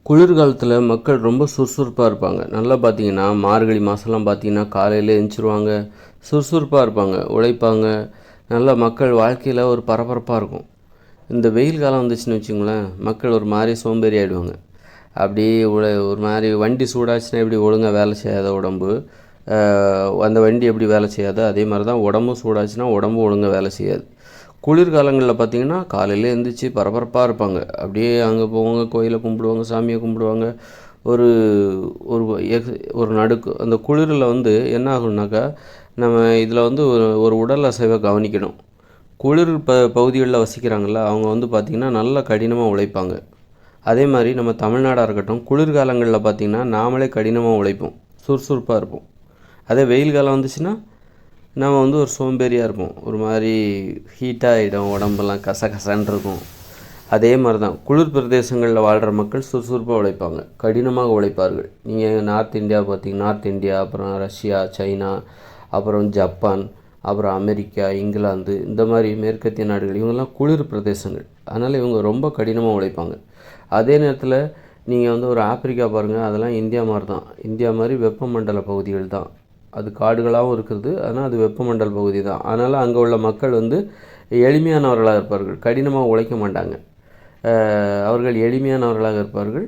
குளிர்காலத்தில் மக்கள் ரொம்ப சுறுசுறுப்பாக இருப்பாங்க. நல்லா பார்த்தீங்கன்னா மார்கழி மாதம்லாம் பார்த்தீங்கன்னா காலையில் எழுந்திரிச்சிருவாங்க, சுறுசுறுப்பாக இருப்பாங்க, உழைப்பாங்க. நல்லா மக்கள் வாழ்க்கையில் ஒரு பரபரப்பாக இருக்கும். இந்த வெயில் காலம் வந்துச்சுன்னு வச்சுங்களேன், மக்கள் ஒரு மாதிரி சோம்பேறி ஆகிடுவாங்க. அப்படியே ஒரு மாதிரி வண்டி சூடாச்சுன்னா எப்படி ஒழுங்காக வேலை செய்யாத உடம்பு, அந்த வண்டி எப்படி வேலை செய்யாது, அதே மாதிரி தான் உடம்பும் சூடாச்சுன்னா உடம்பும் ஒழுங்காக வேலை செய்யாது. குளிர்காலங்களில் பார்த்திங்கன்னா காலையில் எழுந்திரிச்சி பரபரப்பாக இருப்பாங்க. அப்படியே அங்கே போவாங்க, கோயிலை கும்பிடுவாங்க, சாமியை கும்பிடுவாங்க. ஒரு ஒரு ஒரு நடுக்கு அந்த குளிரில் வந்து என்ன ஆகும்னாக்கா, நம்ம இதில் வந்து ஒரு உடல் அசைவை கவனிக்கணும். குளிர் பகுதிகளில் வசிக்கிறாங்கள்ல, அவங்க வந்து பார்த்திங்கன்னா நல்லா கடினமாக உழைப்பாங்க. அதே மாதிரி நம்ம தமிழ்நாடாக இருக்கட்டும், குளிர்காலங்களில் பார்த்திங்கன்னா நாமளே கடினமாக உழைப்போம், சுறுசுறுப்பாக இருப்போம். அதே வெயில் காலம் வந்துச்சுன்னா நம்ம வந்து ஒரு சோம்பேறியாக இருப்போம், ஒரு மாதிரி ஹீட்டாக ஆகிடும், உடம்பெல்லாம் கசகசன்னு இருக்கும். அதே மாதிரி தான் குளிர் பிரதேசங்களில் வாழ்கிற மக்கள் சுறுசுறுப்பாக உழைப்பாங்க, கடினமாக உழைப்பார்கள். நீங்கள் நார்த் இந்தியா பார்த்தீங்கன்னா, நார்த் இந்தியா, அப்புறம் ரஷ்யா, சைனா, அப்புறம் ஜப்பான், அப்புறம் அமெரிக்கா, இங்கிலாந்து, இந்த மாதிரி மேற்கத்திய நாடுகள், இவங்கெல்லாம் குளிர் பிரதேசங்கள். அதனால் இவங்க ரொம்ப கடினமாக உழைப்பாங்க. அதே நேரத்தில் நீங்கள் வந்து ஒரு ஆப்பிரிக்கா பாருங்கள், அதெல்லாம் இந்தியா மாதிரி தான். இந்தியா மாதிரி வெப்பமண்டல பகுதிகள் தான். அது காடுகளாகவும் இருக்கிறது, ஆனால் அது வெப்பமண்டல பகுதி தான். அதனால் அங்கே உள்ள மக்கள் வந்து எளிமையானவர்களாக இருப்பார்கள், கடினமாக உழைக்க மாட்டாங்க. அவர்கள் எளிமையானவர்களாக இருப்பார்கள்.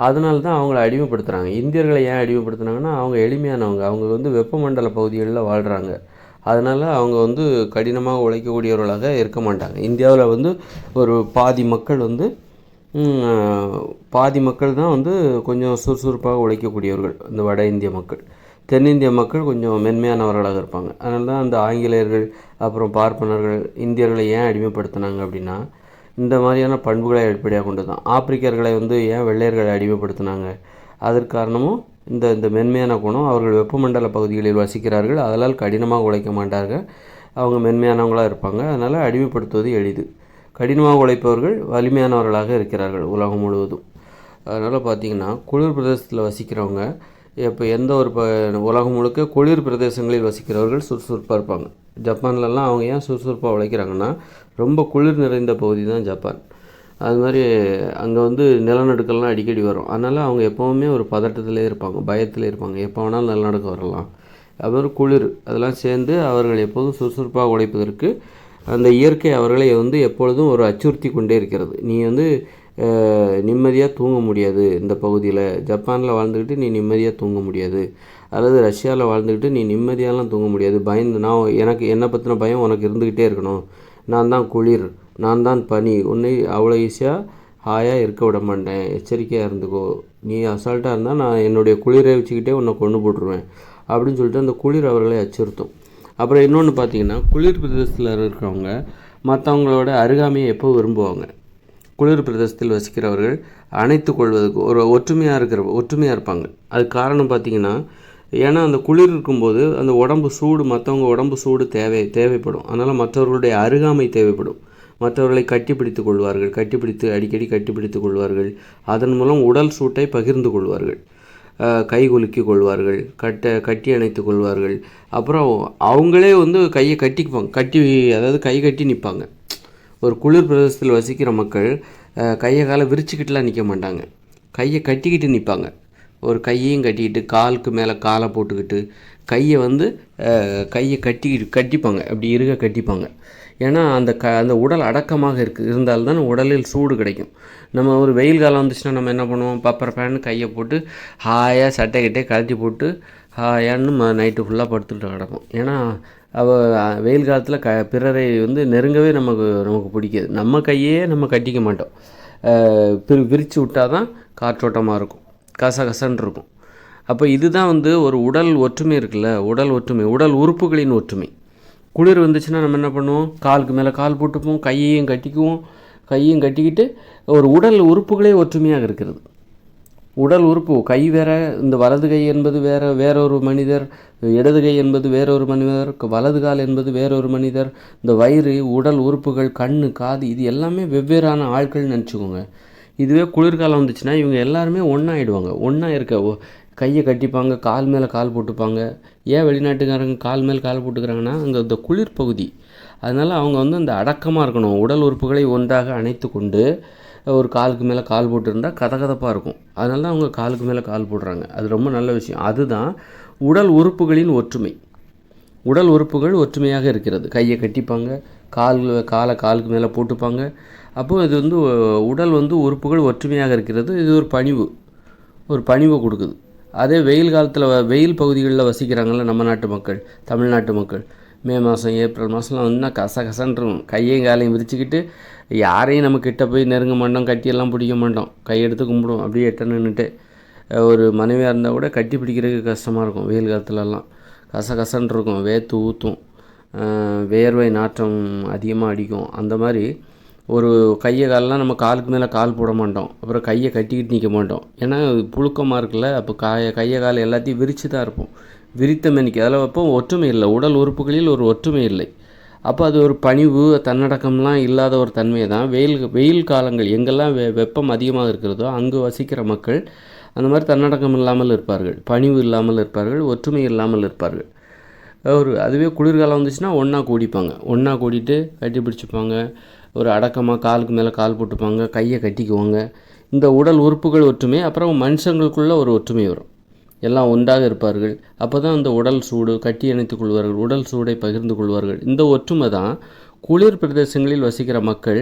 அதனால தான் அவங்கள அடிமைப்படுத்துகிறாங்க. இந்தியர்களை ஏன் அடிமைப்படுத்துனாங்கன்னா, அவங்க எளிமையானவங்க, அவங்க வந்து வெப்பமண்டல பகுதிகளில் வாழ்கிறாங்க. அதனால் அவங்க வந்து கடினமாக உழைக்கக்கூடியவர்களாக இருக்க மாட்டாங்க. இந்தியாவில் வந்து ஒரு பாதி மக்கள் தான் வந்து கொஞ்சம் சுறுசுறுப்பாக உழைக்கக்கூடியவர்கள், இந்த வட இந்திய மக்கள். தென்னிந்திய மக்கள் கொஞ்சம் மென்மையானவர்களாக இருப்பாங்க. அதனால தான் அந்த ஆங்கிலேயர்கள், அப்புறம் பார்ப்பனர்கள் இந்தியர்களை ஏன் அடிமைப்படுத்தினாங்க அப்படின்னா, இந்த மாதிரியான பண்புகளை அடிப்படையாக கொண்டு தான். ஆப்பிரிக்கர்களை வந்து ஏன் வெள்ளையர்களை அடிமைப்படுத்தினாங்க, அதற்கு காரணமும் இந்த மென்மையான குணம். அவர்கள் வெப்பமண்டல பகுதிகளில் வசிக்கிறார்கள், அதனால் கடினமாக உழைக்க மாட்டார்கள், அவங்க மென்மையானவங்களாக இருப்பாங்க. அதனால் அடிமைப்படுத்துவது எளிது. கடினமாக உழைப்பவர்கள் வலிமையானவர்களாக இருக்கிறார்கள் உலகம் முழுவதும். அதனால் பார்த்திங்கன்னா குளிர் பிரதேசத்தில் வசிக்கிறவங்க இப்போ எந்த ஒரு உலகம் முழுக்க குளிர் பிரதேசங்களில் வசிக்கிறவர்கள் சுறுசுறுப்பாக இருப்பாங்க. ஜப்பான்லலாம் அவங்க ஏன் சுறுசுறுப்பாக உழைக்கிறாங்கன்னா, ரொம்ப குளிர் நிறைந்த பகுதி தான் ஜப்பான். அது மாதிரி அங்கே வந்து நிலநடுக்கம்லாம் அடிக்கடி வரும். அதனால் அவங்க எப்போவுமே ஒரு பதட்டத்திலே இருப்பாங்க, பயத்திலே இருப்பாங்க, எப்போ வேணாலும் நிலநடுக்கம் வரலாம். அப்புறம் குளிர் அதெல்லாம் சேர்ந்து அவர்கள் எப்போதும் சுறுசுறுப்பாக உழைப்பதற்கு அந்த இயற்கை அவர்களை வந்து எப்பொழுதும் ஒரு அச்சுறுத்தி கொண்டே இருக்கிறது. நீ வந்து நிம்மதியாக தூங்க முடியாது இந்த பகுதியில். ஜப்பானில் வாழ்ந்துக்கிட்டு நீ நிம்மதியாக தூங்க முடியாது, அல்லது ரஷ்யாவில் வாழ்ந்துக்கிட்டு நீ நிம்மதியாலாம் தூங்க முடியாது. எனக்கு என்னை பற்றின பயம் உனக்கு இருந்துக்கிட்டே இருக்கணும். நான் தான் குளிர், நான் தான் பனி, உன்னை அவ்வளோ ஈஸியாக ஹாயாக இருக்க விட மாட்டேன், எச்சரிக்கையாக இருந்துக்கோ. நீ அசால்ட்டாக இருந்தால் நான் என்னுடைய குளிரை வச்சுக்கிட்டே உன்னை கொண்டு போட்டுருவேன் அப்படின்னு சொல்லிட்டு அந்த குளிர் அவர்களை அச்சுறுத்தும். அப்புறம் இன்னொன்று பார்த்தீங்கன்னா, குளிர் பிரதேசத்தில் இருக்கிறவங்க மற்றவங்களோட அருகாமையை எப்போ விரும்புவாங்க. குளிர் பிரதேசத்தில் வசிக்கிறவர்கள் அணைத்து கொள்வதற்கு ஒரு ஒற்றுமையாக இருப்பாங்க. அதுக்கு காரணம் பார்த்திங்கன்னா, ஏன்னா அந்த குளிர் இருக்கும்போது அந்த உடம்பு சூடு, மற்றவங்க உடம்பு சூடு தேவைப்படும். அதனால் மற்றவர்களுடைய அருகாமை தேவைப்படும். மற்றவர்களை கட்டிப்பிடித்து கொள்வார்கள், அடிக்கடி கட்டிப்பிடித்து கொள்வார்கள். அதன் மூலம் உடல் சூட்டை பகிர்ந்து கொள்வார்கள், கை குலுக்கி கொள்வார்கள், கட்டி அணைத்து கொள்வார்கள். அப்புறம் அவங்களே வந்து கையை கட்டிக்குவாங்க, அதாவது கை கட்டி நிற்பாங்க. ஒரு குளிர் பிரதேசத்தில் வசிக்கிற மக்கள் கையை காலை விரிச்சுக்கிட்டுலாம் நிற்க மாட்டாங்க, கையை கட்டிக்கிட்டு நிற்பாங்க. ஒரு கையையும் கட்டிக்கிட்டு காலுக்கு மேலே காலை போட்டுக்கிட்டு கையை கட்டிப்பாங்க, அப்படி இருக கட்டிப்பாங்க. ஏன்னா அந்த உடல் அடக்கமாக இருந்தால்தான் உடலில் சூடு கிடைக்கும். நம்ம ஒரு வெயில் காலம் வந்துச்சுன்னா நம்ம என்ன பண்ணுவோம், பப்பர் ஃபேன்னு கையை போட்டு ஹாயாக சட்டைக்கிட்டே கழட்டி போட்டு ஹாயான்னு நைட்டு ஃபுல்லாக படுத்துக்கிட்டு கிடப்போம். ஏன்னா வெயில் காலத்தில் பிறரை வந்து நெருங்கவே நமக்கு பிடிக்காது. நம்ம கையே நம்ம கட்டிக்க மாட்டோம், விரித்து விட்டால் தான் காற்றோட்டமாக இருக்கும், கசகசன்னு இருக்கும். அப்போ இதுதான் வந்து ஒரு உடல் ஒற்றுமை இருக்குல்ல, உடல் உறுப்புகளின் ஒற்றுமை. குளிர் வந்துச்சுன்னா நம்ம என்ன பண்ணுவோம், காலுக்கு மேலே கால் போட்டுப்போம், கையையும் கட்டிக்கிட்டு ஒரு உடல் உறுப்புகளே ஒற்றுமையாக இருக்கிறது. உடல் உறுப்பு கை வேற, இந்த வலது கை என்பது வேறொரு மனிதர், இடது கை என்பது வேறொரு மனிதர், வலது கால் என்பது வேறொரு மனிதர். இந்த வயிறு, உடல் உறுப்புகள், கண், காது, இது எல்லாமே வெவ்வேறான ஆட்கள்னு நினச்சிக்கோங்க. இதுவே குளிர்காலம் வந்துச்சுன்னா இவங்க எல்லாருமே ஒன்றாயிடுவாங்க. ஒன்றா கையை கட்டிப்பாங்க, கால் மேலே கால் போட்டுப்பாங்க. ஏன் வெளிநாட்டுக்காரங்க கால் மேல் கால் போட்டுக்கிறாங்கன்னா, அங்கே இந்த குளிர் பகுதி. அதனால் அவங்க வந்து அந்த அடக்கமாக இருக்கணும், உடல் உறுப்புகளை ஒன்றாக அணைத்து கொண்டு ஒரு காலுக்கு மேலே கால் போட்டுருந்தால் கதகதப்பாக இருக்கும். அதனால தான் அவங்க காலுக்கு மேலே கால் போடுறாங்க. அது ரொம்ப நல்ல விஷயம். அதுதான் உடல் உறுப்புகளின் ஒற்றுமை. உடல் உறுப்புகள் ஒற்றுமையாக இருக்கிறது. கையை கட்டிப்பாங்க, காலை காலுக்கு மேலே போட்டுப்பாங்க. அப்போது இது வந்து உடல் வந்து உறுப்புகள் ஒற்றுமையாக இருக்கிறது. இது ஒரு பணிவை கொடுக்குது. அதே வெயில் காலத்தில் வெயில் பகுதிகளில் வசிக்கிறாங்கள்ல நம்ம நாட்டு மக்கள், தமிழ்நாட்டு மக்கள், மே மாதம் ஏப்ரல் மாதம்லாம் இன்னும் கசகசன்றும் கையையும் காலையும் விரிச்சுக்கிட்டு யாரையும் நம்ம கிட்ட போய் நெருங்க மாட்டோம், கட்டியெல்லாம் பிடிக்க மாட்டோம், கையெடுத்து கும்பிடுவோம். அப்படியே எட்ட நின்றுட்டு ஒரு மனைவியாக இருந்தால் கூட கட்டி பிடிக்கிறதுக்கு கஷ்டமாக இருக்கும். வெயில் காலத்துலலாம் கசகசன்னு இருக்கும், வேர்த்து ஊற்றும், வேர்வை நாற்றம் அதிகமாக அடிக்கும். அந்த மாதிரி ஒரு கையை காலெலாம் நம்ம காலுக்கு மேலே கால் போட மாட்டோம், அப்புறம் கையை கட்டிக்கிட்டு நிற்க மாட்டோம். ஏன்னா புழுக்கமாக இருக்குல்ல, அப்போ கையை காலை எல்லாத்தையும் விரித்து தான் இருப்போம். விரித்த மேனிக்கு அதில் அப்போ ஒற்றுமை இல்லை, உடல் உறுப்புகளில் ஒரு ஒற்றுமை இல்லை. அப்போ அது ஒரு பணிவு தன்னடக்கம்லாம் இல்லாத ஒரு தன்மையை தான் வெயில் காலங்கள் எங்கெல்லாம் வெப்பம் அதிகமாக இருக்கிறதோ அங்கு வசிக்கிற மக்கள் அந்த மாதிரி தன்னடக்கம் இல்லாமல் இருப்பார்கள், பணிவு இல்லாமல் இருப்பார்கள், ஒற்றுமை இல்லாமல் இருப்பார்கள். அதுவே குளிர்காலம் வந்துச்சுன்னா ஒன்றா கூடிப்பாங்க, ஒன்றா கூடிட்டு கட்டி பிடிச்சிப்பாங்க, ஒரு அடக்கமாக காலுக்கு மேலே கால் போட்டுப்பாங்க, கையை கட்டிக்குவாங்க. இந்த உடல் உறுப்புகள் ஒற்றுமை. அப்புறம் மனுஷங்களுக்குள்ள ஒரு ஒற்றுமை வரும், எல்லாம் ஒன்றாக இருப்பார்கள். அப்போ தான் அந்த உடல் சூடு கட்டி அணைத்துக் கொள்வார்கள், உடல் சூடை பகிர்ந்து கொள்வார்கள். இந்த ஒற்றுமை தான் குளிர் பிரதேசங்களில் வசிக்கிற மக்கள்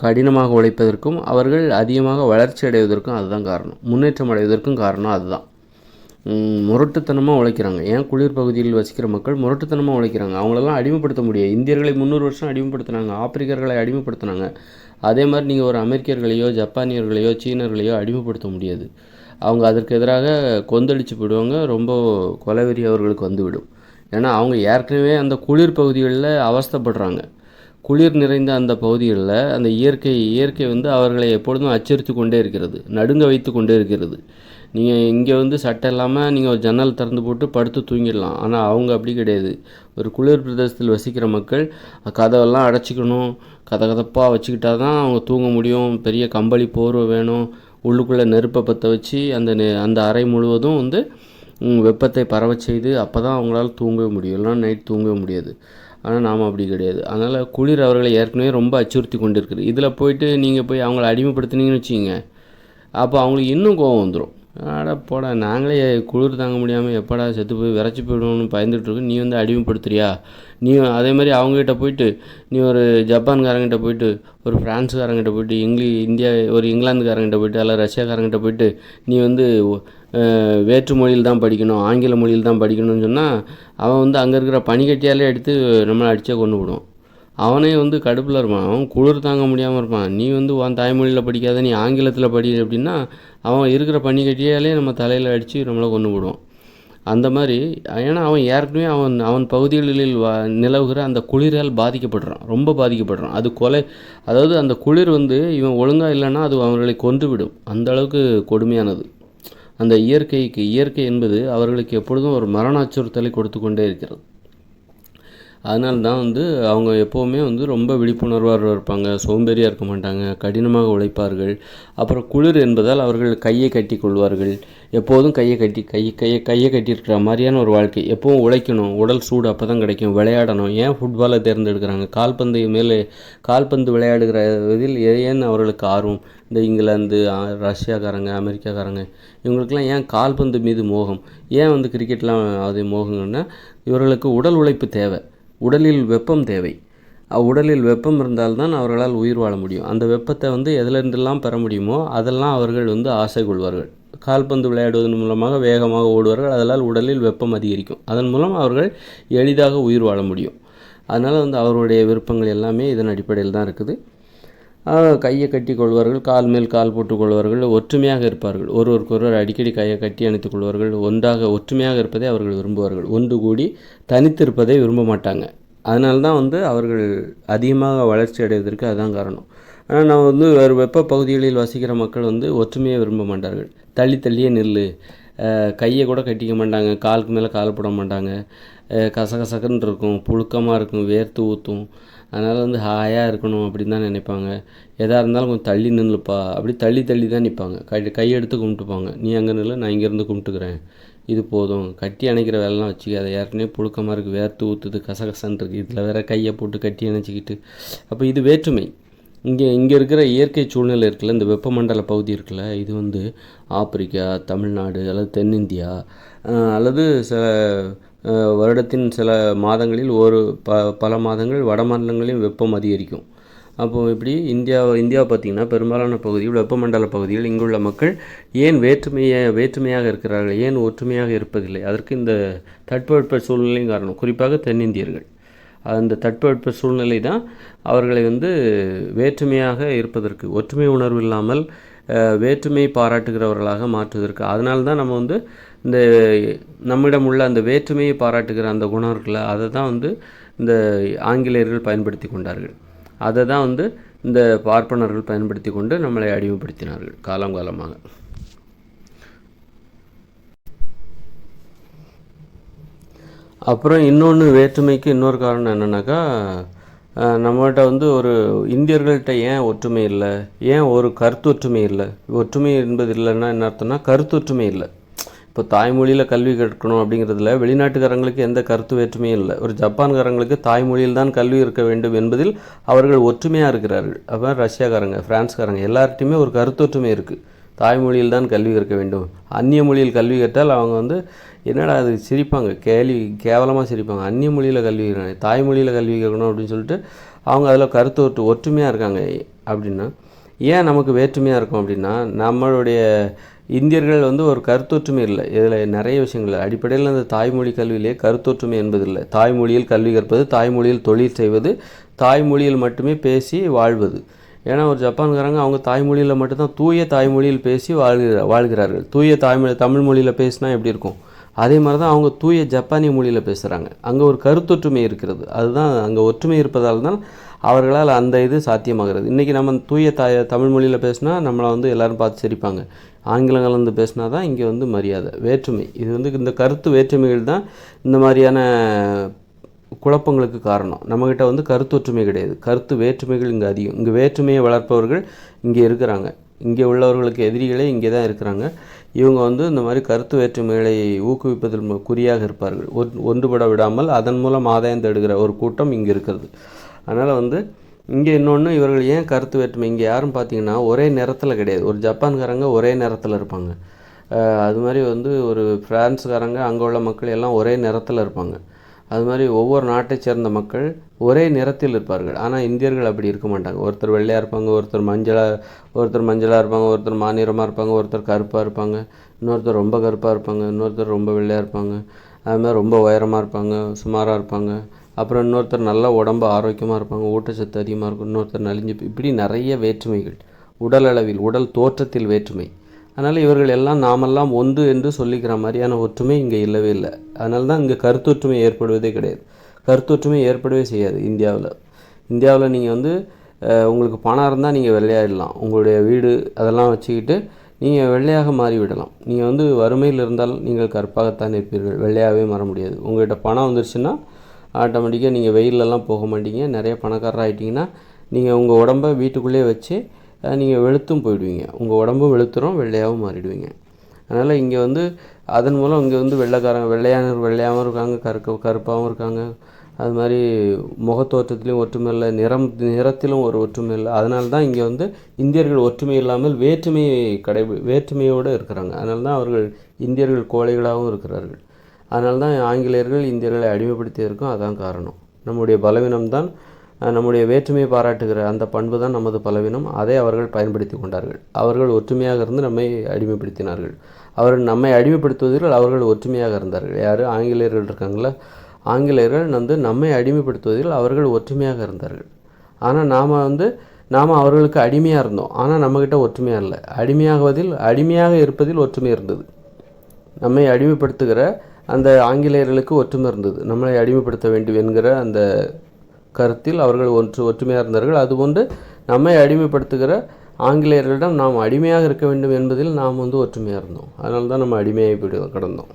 கடினமாக உழைப்பதற்கும் அவர்கள் அதிகமாக வளர்ச்சி அடைவதற்கும் அதுதான் காரணம், முன்னேற்றம் அடைவதற்கும் காரணம் அதுதான். முரட்டுத்தனமாக உழைக்கிறாங்க. ஏன் குளிர் பகுதியில் வசிக்கிற மக்கள் முரட்டுத்தனமாக உழைக்கிறாங்க. அவங்களெல்லாம் அடிமைப்படுத்த முடியாது. இந்தியர்களை 300 வருஷம் அடிமைப்படுத்தினாங்க, ஆப்பிரிக்கர்களை அடிமைப்படுத்தினாங்க. அதே மாதிரி நீங்கள் ஒரு அமெரிக்கர்களையோ ஜப்பானியர்களையோ சீனர்களையோ அடிமைப்படுத்த முடியாது. அவங்க அதற்கு எதிராக கொந்தளித்து போயிடுவாங்க, ரொம்ப கொலவெறி அவர்களுக்கு வந்துவிடும். ஏன்னா அவங்க ஏற்கனவே அந்த குளிர் பகுதிகளில் அவஸ்தைப்படுறாங்க. குளிர் நிறைந்த அந்த பகுதிகளில் அந்த இயற்கை வந்து அவர்களை எப்பொழுதும் அச்சுறுத்தி கொண்டே இருக்கிறது, நடுங்க வைத்து கொண்டே இருக்கிறது. நீங்கள் இங்கே வந்து சட்டை இல்லாமல் நீங்கள் ஒரு ஜன்னல் திறந்து போட்டு படுத்து தூங்கிடலாம். ஆனால் அவங்க அப்படி கிடையாது. ஒரு குளிர் பிரதேசத்தில் வசிக்கிற மக்கள் கதவெல்லாம் அடைச்சிக்கணும், கதகதப்பாக வச்சுக்கிட்டா தான் அவங்க தூங்க முடியும். பெரிய கம்பளி போர்வை வேணும், உள்ளுக்குள்ளே நெருப்பை பற்ற வச்சு அந்த அறை முழுவதும் வந்து வெப்பத்தை பரவ செய்து அப்போ தான் அவங்களால தூங்கவே முடியும், இல்லைனா நைட் தூங்கவே முடியாது. ஆனால் நாம் அப்படி கிடையாது. அதனால் குளிர் அவர்களை ஏற்கனவே ரொம்ப அச்சுறுத்தி கொண்டு இருக்குது. இதில் போயிட்டு நீங்கள் போய் அவங்கள அடிமைப்படுத்தினீங்கன்னு வச்சுக்கிங்க, அப்போ அவங்களுக்கு இன்னும் கோபம் வந்துடும். போட நாங்களே குளிர் தாங்க முடியாமல் எப்படா செத்து போய் விரைச்சி போய்டுவோம்னு பயந்துட்டுருக்கு, நீ வந்து அடிமைப்படுத்துறியா? நீ அதே மாதிரி அவங்ககிட்ட போயிட்டு நீ ஒரு ஜப்பான்காரங்கிட்ட போயிட்டு ஒரு ஃப்ரான்ஸுக்காரங்கிட்ட போயிட்டு ஒரு இங்கிலாந்துக்காரங்கிட்ட போயிட்டு அல்ல ரஷ்யாக்காரங்கிட்ட போயிட்டு நீ வந்து வேற்று மொழியில் தான் படிக்கணும், ஆங்கில மொழியில் தான் படிக்கணும்னு சொன்னால் அவன் வந்து அங்கே இருக்கிற பனிக்கட்டியாலே எடுத்து நம்மளை அடித்தே கொண்டு விடுவான். அவனே வந்து கடுப்பில் இருப்பான், அவன் குளிர் தாங்க முடியாமல் இருப்பான். நீ வந்து உன் தாய்மொழியில் படிக்காத, நீ ஆங்கிலத்தில் படி அப்படின்னா அவன் இருக்கிற பனிக்கட்டியாலே நம்ம தலையில் அடித்து நம்மளை கொண்டு விடுவான். அந்த மாதிரி ஏன்னா அவன் ஏற்கனவே அவன் பகுதிகளில் நிலவுகிற அந்த குளிரால் பாதிக்கப்படுறான், ரொம்ப பாதிக்கப்படுறான். அது அதாவது அந்த குளிர் வந்து இவன் ஒழுங்காக இல்லைன்னா அது அவர்களை கொன்றுவிடும். அந்த அளவுக்கு கொடுமையானது அந்த இயற்கை என்பது அவர்களுக்கு எப்பொழுதும் ஒரு மரண அச்சுறுத்தலை கொடுத்து கொண்டே இருக்கிறது. அதனால தான் வந்து அவங்க எப்போவுமே வந்து ரொம்ப விழிப்புணர்வாக இருப்பாங்க, சோம்பேறியாக இருக்க மாட்டாங்க, கடினமாக உழைப்பார்கள். அப்புறம் குளிர் என்பதால் அவர்கள் கையை கட்டி கொள்வார்கள். எப்போதும் கையை கட்டியிருக்கிற மாதிரியான ஒரு வாழ்க்கை, எப்போவும் உழைக்கணும், உடல் சூடு அப்போ தான் கிடைக்கும், விளையாடணும். ஏன் ஃபுட்பாலை தேர்ந்தெடுக்கிறாங்க? கால்பந்து விளையாடுகிற இதில் ஏன் அவர்களுக்கு ஆர்வம்? இந்த இங்கிலாந்து, ரஷ்யாக்காரங்க, அமெரிக்காக்காரங்க இவங்களுக்கெல்லாம் ஏன் கால்பந்து மீது மோகம்? ஏன் வந்து கிரிக்கெட்லாம் அது மோகங்கன்னா இவர்களுக்கு உடல் உழைப்பு தேவை, உடலில் வெப்பம் தேவை. உடலில் வெப்பம் இருந்தால்தான் அவர்களால் உயிர் வாழ முடியும். அந்த வெப்பத்தை வந்து எதிலிருந்தெல்லாம் பெற முடியுமோ அதெல்லாம் அவர்கள் வந்து ஆசை கொள்வார்கள். கால்பந்து விளையாடுவதன் மூலமாக வேகமாக ஓடுவார்கள், அதனால் உடலில் வெப்பம் அதிகரிக்கும், அதன் மூலம் அவர்கள் எளிதாக உயிர் வாழ முடியும். அதனால் வந்து அவருடைய விருப்பங்கள் எல்லாமே இதன் அடிப்படையில் தான் இருக்குது. கையை கட்டி கொள்வார்கள், கால் மேல் கால் போட்டுக் கொள்வார்கள், ஒற்றுமையாக இருப்பார்கள், ஒருவருக்கொருவர் அடிக்கடி கையை கட்டி அணைத்துக் கொள்வார்கள். ஒற்றுமையாக இருப்பதை அவர்கள் விரும்புவார்கள், ஒன்று கூடி தனித்திருப்பதை விரும்ப மாட்டாங்க. அதனால தான் வந்து அவர்கள் அதிகமாக வளர்ச்சி அடைவதற்கு அதுதான் காரணம். ஆனால் நம்ம வந்து வேறு வெப்ப பகுதிகளில் வசிக்கிற மக்கள் வந்து ஒற்றுமையை விரும்ப மாட்டார்கள். தள்ளியே நில்லு, கையை கூட கட்டிக்க மாட்டாங்க, காலுக்கு மேலே கால் போட மாட்டாங்க, கசகசக்குன்னு இருக்கும், புழுக்கமாக இருக்கும், வேர்த்து ஊற்றும். அதனால் வந்து ஹாயாக இருக்கணும் அப்படின்னு தான் நினைப்பாங்க. எதாக இருந்தாலும் கொஞ்சம் தள்ளி நின்றுப்பா, அப்படி தள்ளி தான் நிற்பாங்க. கையெடுத்து கும்பிட்டுப்பாங்க. நீ அங்கே நில்ல, நான் இங்கேருந்து கும்பிட்டுக்கிறேன், இது போதும். கட்டி அணைக்கிற வேலைலாம் வச்சுக்காது, ஏற்கனவே புழுக்கமாக இருக்குது, வேர்த்து ஊற்றுது, கசகசன்னு இருக்குது, இதில் வேறு கையை போட்டு கட்டி அணைச்சிக்கிட்டு. அப்போ இது வேற்றுமை. இங்கே இருக்கிற இயற்கை சூழ்நிலை இருக்குல்ல, இந்த வெப்பமண்டல பகுதி இருக்குல்ல, இது வந்து ஆப்பிரிக்கா, தமிழ்நாடு அல்லது தென்னிந்தியா அல்லது சில வருடத்தின் சில மாதங்களில் பல மாதங்கள் வட மாநிலங்களிலும் வெப்பம் அதிகரிக்கும். அப்போது இப்படி இந்தியாவை பார்த்திங்கன்னா பெரும்பாலான பகுதிகள் வெப்பமண்டல பகுதிகள் இங்குள்ள மக்கள் ஏன் வேற்றுமையாக இருக்கிறார்கள், ஏன் ஒற்றுமையாக இருப்பதில்லை? அதற்கு இந்த தட்பவெட்ப சூழ்நிலையும் காரணம். குறிப்பாக தென்னிந்தியர்கள், அந்த தட்பவெட்ப சூழ்நிலை தான் அவர்களை வந்து வேற்றுமையாக இருப்பதற்கு, ஒற்றுமை உணர்வு இல்லாமல் வேற்றுமை பாராட்டுகிறவர்களாக மாற்றுவதற்கு. அதனால தான் நம்ம வந்து இந்த நம்மிடம் உள்ள அந்த வேற்றுமையை பாராட்டுகிற அந்த குணம் இருக்குல்ல, அதை தான் வந்து இந்த ஆங்கிலேயர்கள் பயன்படுத்தி கொண்டார்கள். அதை தான் வந்து இந்த பார்ப்பனர்கள் பயன்படுத்தி கொண்டு நம்மளை அடிமைப்படுத்தினார்கள் காலங்காலமாக. அப்புறம் இன்னொன்று, வேற்றுமைக்கு இன்னொரு காரணம் என்னென்னாக்கா, நம்மகிட்ட வந்து ஒரு இந்தியர்கள்ட்ட ஏன் ஒற்றுமை இல்லை, ஏன் ஒரு கருத்தொற்றுமை இல்லை? ஒற்றுமை என்பது இல்லைன்னா என்ன அர்த்தம்னா கருத்தொற்றுமை இல்லை. இப்போ தாய்மொழியில் கல்வி கற்கணும் அப்படிங்கிறதுல வெளிநாட்டுக்காரங்களுக்கு எந்த கருத்து வேற்றுமையும் இல்லை. ஒரு ஜப்பான்காரங்களுக்கு தாய்மொழியில் தான் கல்வி இருக்க வேண்டும் என்பதில் அவர்கள் ஒற்றுமையாக இருக்கிறார்கள். அப்புறம் ரஷ்யாக்காரங்க, ஃப்ரான்ஸ்காரங்க எல்லார்ட்டையுமே ஒரு கருத்தொற்றுமை இருக்குது. தாய்மொழியில் தான் கல்வி கற்க வேண்டும். அந்நிய மொழியில் கல்வி கற்றால் அவங்க வந்து என்னடா அது சிரிப்பாங்க, கேவலமாக சிரிப்பாங்க. அந்நிய மொழியில் கல்வி தாய்மொழியில் கல்வி கற்கணும் அப்படின்னு சொல்லிட்டு அவங்க அதில் ஒற்றுமையாக இருக்காங்க. அப்படின்னா ஏன் நமக்கு வேற்றுமையாக இருக்கும் அப்படின்னா, நம்மளுடைய இந்தியர்கள் வந்து ஒரு கருத்தொற்றுமை இல்லை. இதில் நிறைய விஷயங்கள் அடிப்படையில் அந்த தாய்மொழி கல்வியிலே கருத்தொற்றுமை என்பதில்லை. தாய்மொழியில் கல்வி கற்பது, தாய்மொழியில் தொழில் செய்வது, தாய்மொழியில் மட்டுமே பேசி வாழ்வது. ஏன்னா ஒரு ஜப்பான்காரங்க அவங்க தாய்மொழியில் மட்டும்தான் தூய தாய்மொழியில் பேசி வாழ்கிறார்கள். தூய தமிழ் மொழியில் பேசினா எப்படி இருக்கும், அதே மாதிரி தான் அவங்க தூய ஜப்பானிய மொழியில் பேசுகிறாங்க. அங்கே ஒரு கருத்தொற்றுமை இருக்கிறது. அதுதான் அங்கே ஒற்றுமை இருப்பதால் தான் அவர்களால் அந்த இது சாத்தியமாகிறது. இன்றைக்கி நம்ம தூய தமிழ் மொழியில் பேசினா நம்மளை வந்து எல்லோரும் பார்த்து சிரிப்பாங்க. ஆங்கிலம் கலந்து பேசினா தான் இங்கே வந்து மரியாதை. வேற்றுமை, இது வந்து இந்த கருத்து வேற்றுமைகள் தான் இந்த மாதிரியான குழப்பங்களுக்கு காரணம். நம்மக்கிட்ட வந்து கருத்தொற்றுமை கிடையாது, கருத்து வேற்றுமைகள் இங்கே அதிகம். இங்கே வேற்றுமையை வளர்ப்பவர்கள் இங்கே இருக்கிறாங்க. இங்கே உள்ளவர்களுக்கு எதிரிகளே இங்கே தான் இருக்கிறாங்க. இவங்க வந்து இந்த மாதிரி கருத்து வேற்றுமைகளை ஊக்குவிப்பதில் குறியாக இருப்பார்கள். ஒன்றுபட விடாமல் அதன் மூலம் ஆதாயம் தேடுகிற ஒரு கூட்டம் இங்கே இருக்கிறது. அதனால் வந்து இங்கே இன்னொன்று, இவர்கள் ஏன் கருத்து வேற்றுமை, இங்கே யாரும் பார்த்திங்கன்னா ஒரே நிறத்தில் கிடையாது. ஒரு ஜப்பான்காரங்க ஒரே நிறத்தில் இருப்பாங்க. அது மாதிரி வந்து ஒரு ஃப்ரான்ஸுக்காரங்க, அங்கே உள்ள மக்கள் எல்லாம் ஒரே நிறத்தில் இருப்பாங்க. அது மாதிரி ஒவ்வொரு நாட்டை சேர்ந்த மக்கள் ஒரே நிறத்தில் இருப்பார்கள். ஆனால் இந்தியர்கள் அப்படி இருக்க மாட்டாங்க. ஒருத்தர் வெள்ளையாக இருப்பாங்க, ஒருத்தர் மஞ்சளாக இருப்பாங்க, ஒருத்தர் மாநிறமாக இருப்பாங்க, ஒருத்தர் கருப்பாக இருப்பாங்க, இன்னொருத்தர் ரொம்ப கருப்பாக இருப்பாங்க, இன்னொருத்தர் ரொம்ப வெள்ளையாக இருப்பாங்க, அது மாதிரி ரொம்ப உயரமாக இருப்பாங்க, சுமாராக இருப்பாங்க. அப்புறம் இன்னொருத்தர் நல்ல உடம்பு ஆரோக்கியமாக இருப்பாங்க, ஊட்டச்சத்து அதிகமாக இருக்கும், இன்னொருத்தர் நலிஞ்சு. இப்படி நிறைய வேற்றுமைகள், உடல் அளவில், உடல் தோற்றத்தில் வேற்றுமை. அதனால் இவர்கள் எல்லாம் நாமெல்லாம் ஒன்று என்று சொல்லிக்கிற மாதிரியான ஒற்றுமை இங்கே இல்லவே இல்லை. அதனால தான் இங்கே கருத்தொற்றுமை ஏற்படுவதே கிடையாது. கருத்தொற்றுமை ஏற்படவே செய்யாது இந்தியாவில் நீங்கள் வந்து உங்களுக்கு பணம் இருந்தால் நீங்கள் வெள்ளையாகிடலாம். உங்களுடைய வீடு அதெல்லாம் வச்சுக்கிட்டு நீங்கள் வெள்ளையாக மாறிவிடலாம். நீங்கள் வந்து வறுமையில் இருந்தால் நீங்கள் கருப்பாகத்தான் இருப்பீர்கள், வெள்ளையாகவே மாற முடியாது. உங்கள்கிட்ட பணம் வந்துருச்சுன்னா ஆட்டோமேட்டிக்காக நீங்கள் வெயிலெல்லாம் போக மாட்டீங்க. நிறைய பணக்காரர் ஆகிட்டிங்கன்னா நீங்கள் உங்கள் உடம்பை வீட்டுக்குள்ளேயே வச்சு நீங்கள் வெளுத்தும் போயிடுவீங்க. உங்கள் உடம்பும் வெளுத்துரும், வெள்ளையாகவும் மாறிடுவீங்க. அதனால் இங்கே வந்து அதன் மூலம் இங்கே வந்து வெள்ளையாகவும் இருக்காங்க, கருப்பாகவும் இருக்காங்க. அது மாதிரி முகத்தோற்றத்துலேயும் ஒற்றுமை இல்லை, நிறத்திலும் ஒரு ஒற்றுமை இல்லை. அதனால தான் இங்கே வந்து இந்தியர்கள் ஒற்றுமை இல்லாமல் வேற்றுமையோடு இருக்கிறாங்க. அதனால தான் அவர்கள் இந்தியர்கள் கோழைகளாகவும் இருக்கிறார்கள். அதனால தான் ஆங்கிலேயர்கள் இந்தியர்களை அடிமைப்படுத்தியதற்கும் அதான் காரணம். நம்முடைய பலவீனம்தான், நம்முடைய வேற்றுமையை பாராட்டுகிற அந்த பண்பு தான் நமது பலவீனம். அதை அவர்கள் பயன்படுத்தி கொண்டார்கள். அவர்கள் ஒற்றுமையாக இருந்து நம்மை அடிமைப்படுத்தினார்கள். அவர்கள் நம்மை அடிமைப்படுத்துவதில் அவர்கள் ஒற்றுமையாக இருந்தார்கள். யார்? ஆங்கிலேயர்கள் இருக்காங்களா, ஆங்கிலேயர்கள் வந்து நம்மை அடிமைப்படுத்துவதில் அவர்கள் ஒற்றுமையாக இருந்தார்கள். ஆனால் நாம் அவர்களுக்கு அடிமையாக இருந்தோம். ஆனால் நம்மக்கிட்ட ஒற்றுமையாக இல்லை. அடிமையாக இருப்பதில் ஒற்றுமை இருந்தது. நம்மை அடிமைப்படுத்துகிற அந்த ஆங்கிலேயர்களுக்கு ஒற்றுமை இருந்தது. நம்மளை அடிமைப்படுத்த வேண்டும் என்கிற அந்த கருத்தில் அவர்கள் ஒற்றுமையாக இருந்தார்கள். அதுபோன்று நம்மை அடிமைப்படுத்துகிற ஆங்கிலேயர்களிடம் நாம் அடிமையாக இருக்க வேண்டும் என்பதில் நாம் வந்து ஒற்றுமையாக இருந்தோம். அதனால தான் நம்ம அடிமையாகி கிடந்தோம்.